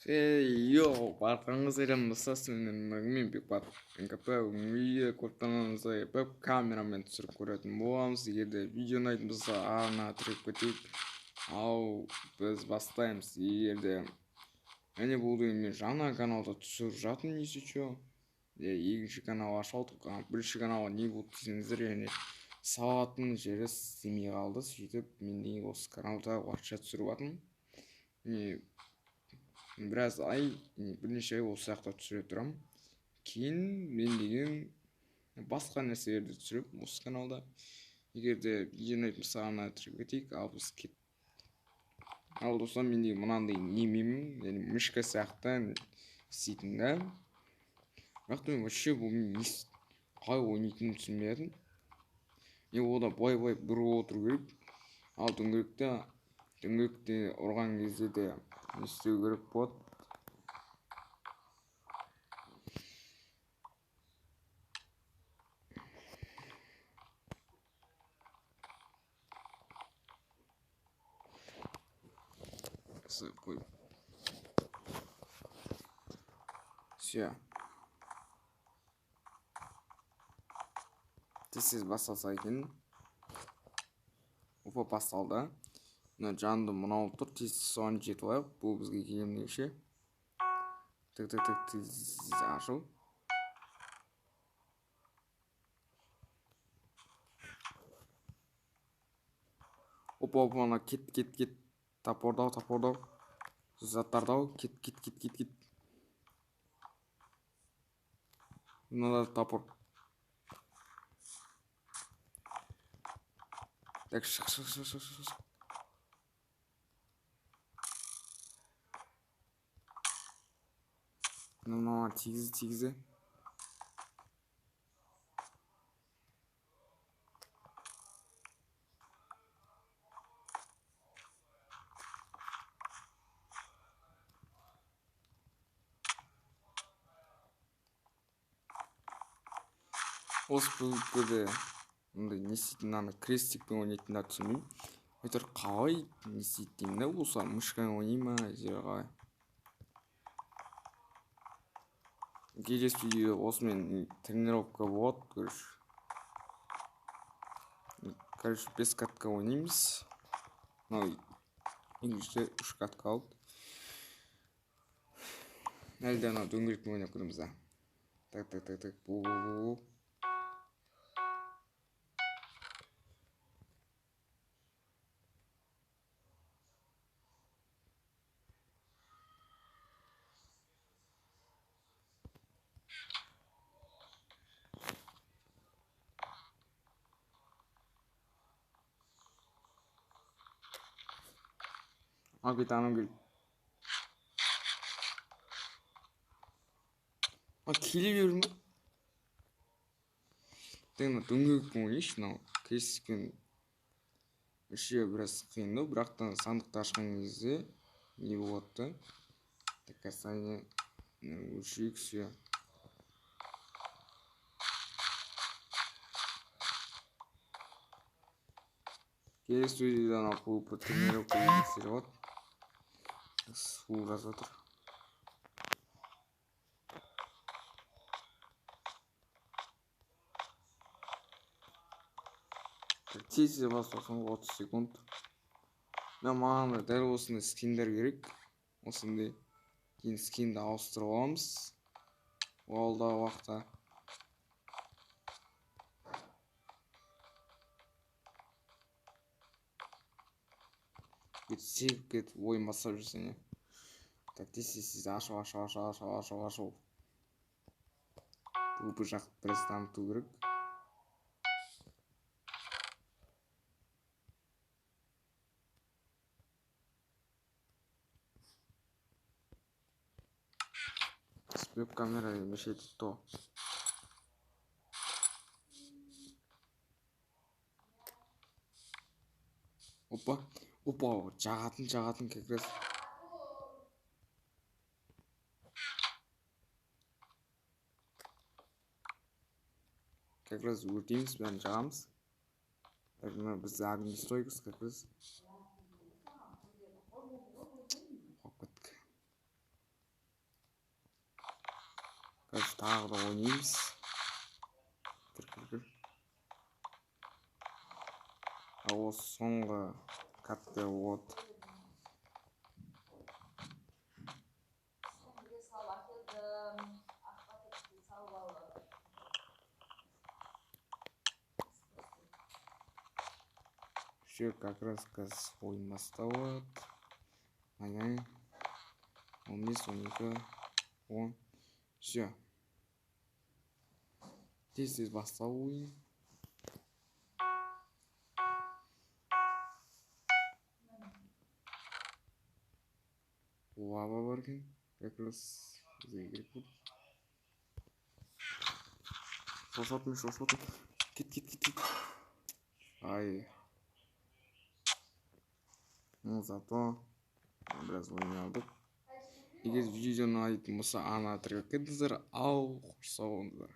Йоу, барқаңыз елімізді мен Бекбат. НКП видео көріп камерамен түсіріп көретін боламыз. Егерде видео ұнайтын болса, ағына тіреп кетейік. Ал біз бастаймыз. Егерде әне болды мен жаңа каналда түсіріп жатырмын несечо. Екінші канал ашылдық. Бірінші каналға не болды десеңіздер, яғни сауатын жері істемей қалды. Сөйтіп мен осы каналда уақытша түсіріп жатырмын. Біраз ай, бірнеше ай осы жақта түсіре тұрамын. Кейін мен деген басқа нәрселерді түсіріп осы каналда. Егерде видеоны айтып сағана түсіріп кетейік, ал біз кет. Ал достар, мен деген мынандай немемін, яғни мышка сияқты істейтін да. Бірақ мен вообще бұл қалай ойнайтынын түсінбей жатырмын. Мен ода былай бұрып отыру керек. Ал дөңгелекте ұрған кезде де не істеу керек болады. Все. Тез басталса екен. Опа, басталды. Мына жанды мынау тұр, тез соған жетіп алайық. Бұл бізге келмейше. Тік ашу. Опа, ана кет. Тапордау. Заттардау, кет. Мынада тапор. Так, шық. Мына тигізі. Осы бөліктерде не істейтін, ана крестикпен ойнайтындар түсінбеймін. Өйтір қалай не істейтін да болса, мышкамен ойнай ма, қалай. Келесі видео осымен тренировка болады, короче, 5 катка ойнаймыз. Мынау екіншіде 3 катка алды. Әлде ана дөңгелекпен ойнап көреміз да. Так, бұл. Абитаным кел. Келе берді ма? Дөңгелекпен ойнайшы, мынау крестикпен іші біраз қиындау, бірақ та сандықты ашқан кезде не болады. Так, касание өлшейік, все. Келесі видеода ана бұл тренировка еңістері болады. Су жазып отыр. Тез бастасың 30 секунд. Маған дәл осындай скиндер керек. Осындай. Кейін скинді ауыстырып аламыз. Алдағы уақытта. Sevip кетіп ойын бастап жүрсең. Так, тез ашу. Бұл жақ біраз дамыту керек. Спеп камера мешает то. Опа, жағатын как раз. Как раз өртейміз, бәрін жағамыз. Біз огонь стойкость как раз. Қазір тағы да ойнаймыз. Кір. Ал осы соңғы катта вот. Все, как раз ойын басталады. Ай-ай. 15, 12, 10. Все. Тез басталу ойын. Лава бар екен. Как раз бізге керек болды. Шошатым. Кет. Ай. Ну, зато біраз ойнадық. Егер видеоны айтатын болса, ана 3-ға кетіңіздер, ал қош сау болыңыздар.